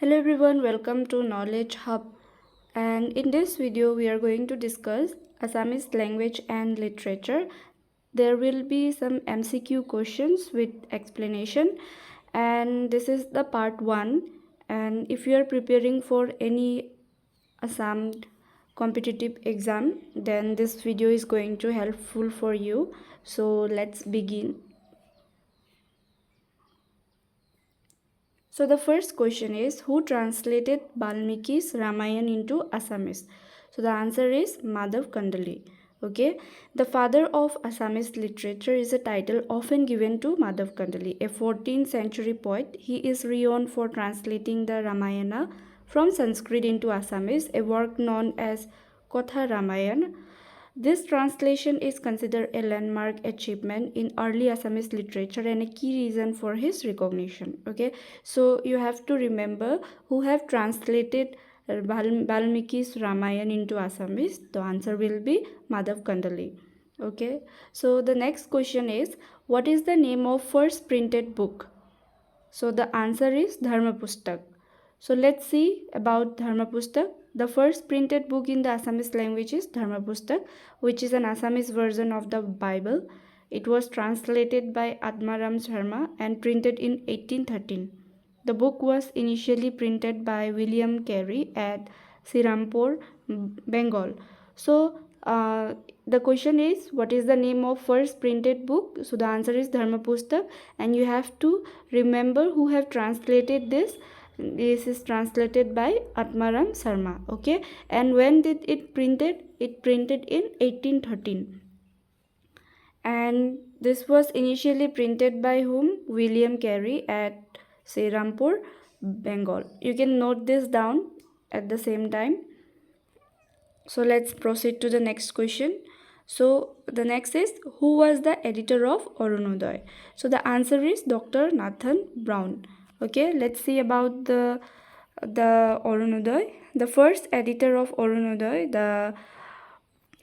Hello everyone, welcome to Knowledge Hub. And in this video, we are going to discuss Assamese language and literature. There will be some MCQ questions with explanation, and this is the part 1. And if you are preparing for any Assam competitive exam, then this video is going to helpful for you. So let's begin. So the first question is, who translated Balmiki's Ramayana into Assamese? So the answer is Madhav Kandali. Okay, the father of Assamese literature is a title often given to Madhav Kandali, a 14th century poet. He is renowned for translating the Ramayana from Sanskrit into Assamese, a work known as Kotha Ramayana. This translation is considered a landmark achievement in early Assamese literature and a key reason for his recognition. Okay, so you have to remember who have translated Valmiki's Ramayana into Assamese. The answer will be Madhav Kandali. Okay, so the next question is, what is the name of first printed book? So the answer is Dharma Pustak. So let's see about Dharma Pustak. The first printed book in the Assamese language is Dharma Pustak, which is an Assamese version of the Bible. It was translated by Atmaram Sharma and printed in 1813. The book was initially printed by William Carey at Sirampur, Bengal. So the question is, what is the name of first printed book? So the answer is Dharma Pustak, and you have to remember who have translated this. This is translated by Atmaram Sharma. Okay, and when did it printed? It printed in 1813, and this was initially printed by whom? William Carey at Serampur, Bengal. You can note this down at the same time. So let's proceed to the next question. So the next is, who was the editor of Arunodoy? So the answer is Dr. Nathan Brown. Okay, let's see about the Arunodoy. The first editor of Arunodoy, the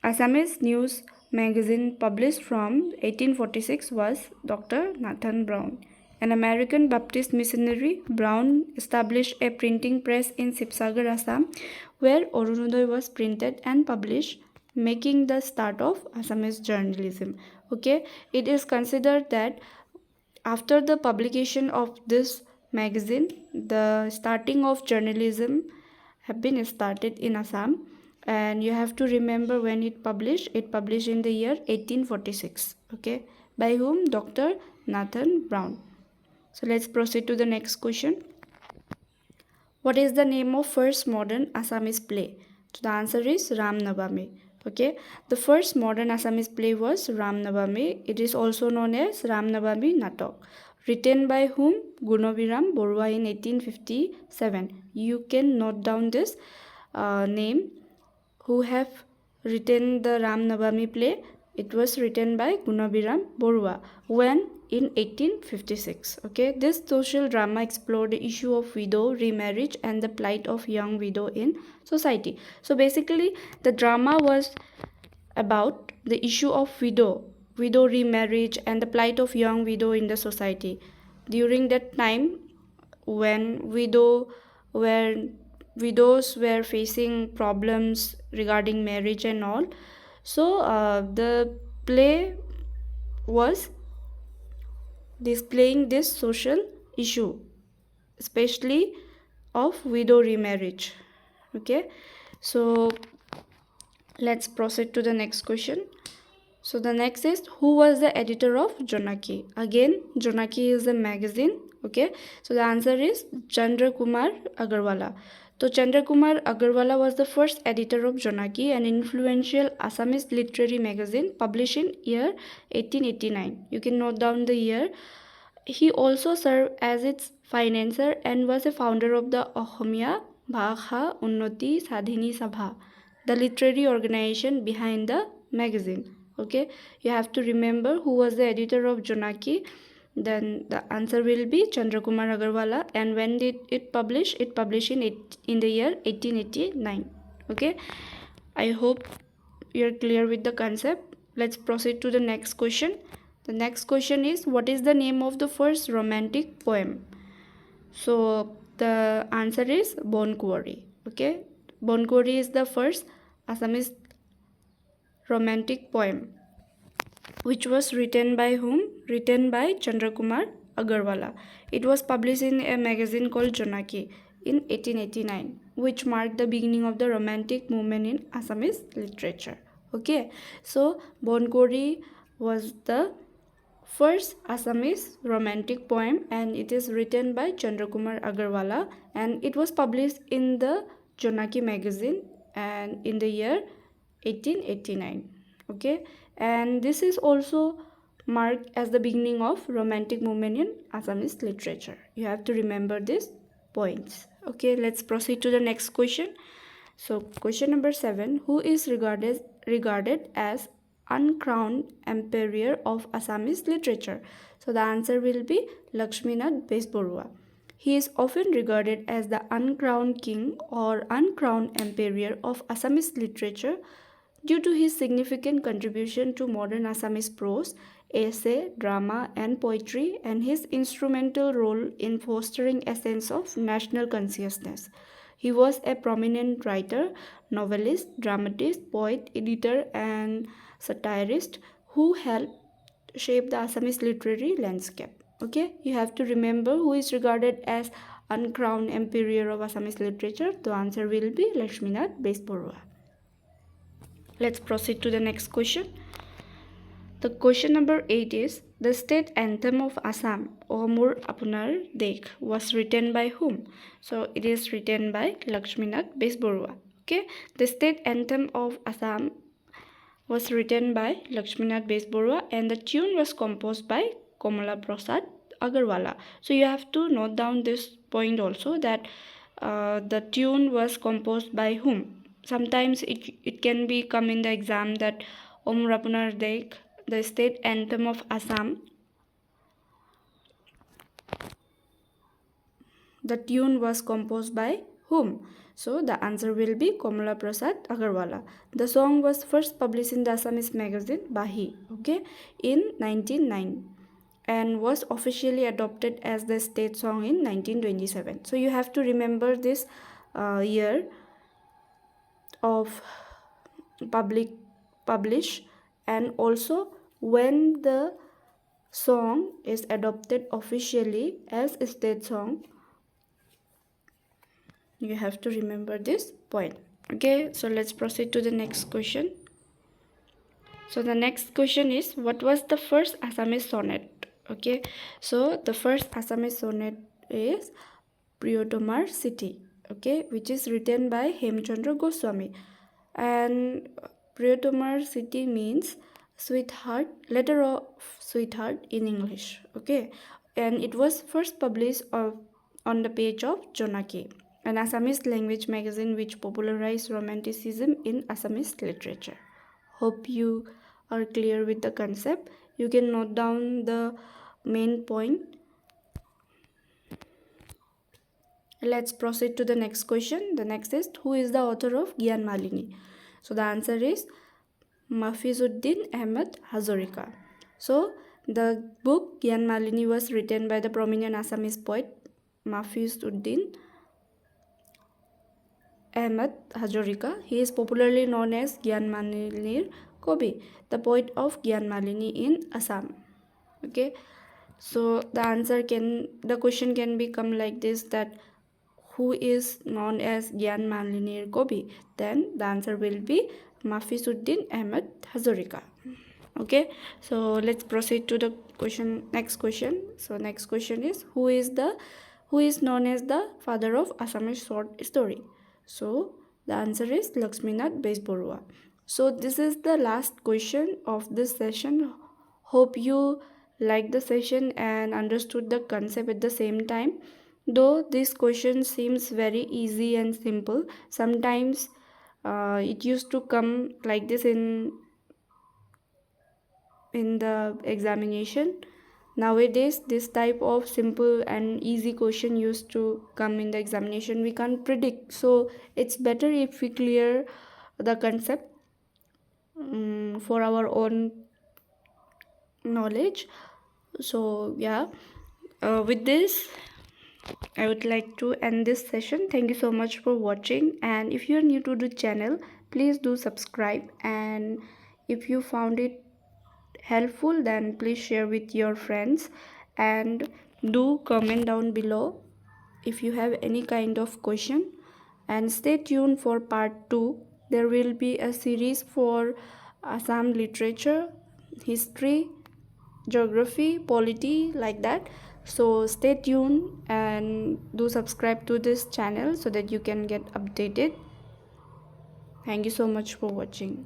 Assamese news magazine published from 1846, was Dr. Nathan Brown. An American Baptist missionary, Brown established a printing press in Sibsagar, Assam, where Arunodoy was printed and published, making the start of Assamese journalism. Okay, it is considered that after the publication of this magazine, the starting of journalism have been started in Assam, and you have to remember when it published in the year 1846. Okay, by whom? Dr. Nathan Brown. So let's proceed to the next question. What is the name of first modern Assamese play? So the answer is Ram Navami. Okay, the first modern Assamese play was Ram Navami. It is also known as Ram Navami Natok. Written by whom? Gunobiram Borua in 1857. You can note down this name. Who have written the Ram Navami play? It was written by Gunobiram Borua. When? In 1856. Okay, this social drama explored the issue of widow remarriage and the plight of young widow in society. So basically, the drama was about the issue of widow remarriage and the plight of young widow in the society during that time when widows were facing problems regarding marriage and all. So the play was displaying this social issue, especially of widow remarriage. Okay, so let's proceed to the next question. So the next is, who was the editor of Jonaki? Again, Jonaki is a magazine. Okay, so the answer is Chandra Kumar Agarwala. So Chandra Kumar Agarwala was the first editor of Jonaki, an influential Assamese literary magazine published in year 1889. You can note down the year. He also served as its financier and was a founder of the Ahomia Bhakha Unnati Sadhini Sabha, the literary organization behind the magazine. Okay, you have to remember who was the editor of Jonaki. Then the answer will be Chandrakumar Agarwala. And when did it publish? It published in the year 1889. Okay, I hope you're clear with the concept. Let's proceed to the next question. The next question is, what is the name of the first romantic poem? So the answer is Bon Quarry. Okay, Bon Quarry is the first Assamese romantic poem, which was written by whom? Written by Chandrakumar Agarwala. It was published in a magazine called Jonaki in 1889, which marked the beginning of the romantic movement in Assamese literature. Okay, so Bon Quarry was the first Assamese romantic poem, and it is written by Chandrakumar Agarwala, and it was published in the Jonaki magazine and in the year 1889. Okay, and this is also marked as the beginning of romantic movement in Assamese literature. You have to remember these points. Okay, let's proceed to the next question. So question number 7, who is regarded as uncrowned emperor of Assamese literature? So the answer will be Lakshminath Besbarua. He is often regarded as the uncrowned king or uncrowned emperor of Assamese literature due to his significant contribution to modern Assamese prose, essay, drama, and poetry, and his instrumental role in fostering a sense of national consciousness. He was a prominent writer, novelist, dramatist, poet, editor, and satirist who helped shape the Assamese literary landscape. Okay, you have to remember who is regarded as uncrowned emperor of Assamese literature. The answer will be Lakshminath Besbarua. Let's proceed to the next question. The question number 8 is the state anthem of Assam, O Mor Apunar Dekh, was written by whom? So it is written by Lakshminath Besbarua. Okay, the state anthem of Assam was written by Lakshminath Besbarua, and the tune was composed by Komala Prasad Agarwala. So you have to note down this point also, that the tune was composed by whom. Sometimes it can be come in the exam that Om Rapunar Dekh, the state anthem of Assam, the tune was composed by whom? So the answer will be Komala Prasad Agarwala. The song was first published in the Assamese magazine Bahi, okay, in 1909, and was officially adopted as the state song in 1927. So you have to remember this year of publish, and also when the song is adopted officially as a state song. You have to remember this point. Okay, so let's proceed to the next question. So the next question is, what was the first Assamese sonnet? Okay, so the first Assamese sonnet is Priyotomar City, okay, which is written by Hemchandra Goswami. And Priyotomar City means sweetheart, letter of sweetheart in English, okay, and it was first published on the page of Jonaki, an Assamese language magazine which popularized romanticism in Assamese literature. Hope you are clear with the concept. You can note down the main point. Let's proceed to the next question. The next is, who is the author of Gyan Malini? So the answer is Mafizuddin Ahmad Hazarika. So the book Gyan Malini was written by the prominent Assamese poet Mafizuddin Ahmad Hazarika. He is popularly known as Gyan Malinir Kobi, the poet of Gyan Malini in Assam. Okay, so the question can become like this, that who is known as Gyan Malinir Kobi? Then the answer will be Mafizuddin Ahmad Hazarika. Okay, so let's proceed to the next question. So next question is, who is known as the father of Assamese short story? So the answer is Lakshminath Besbarua. So this is the last question of this session. Hope you liked the session and understood the concept at the same time. Though this question seems very easy and simple, sometimes it used to come like this in the examination. Nowadays this type of simple and easy question used to come in the examination. We can't predict, so it's better if we clear the concept for our own knowledge. So yeah, with this I would like to end this session. Thank you so much for watching, and if you are new to the channel, please do subscribe, and if you found it helpful, then please share with your friends, and do comment down below if you have any kind of question. And stay tuned for part 2. There will be a series for Assam literature, history, geography, polity, like that. So stay tuned and do subscribe to this channel so that you can get updated. Thank you so much for watching.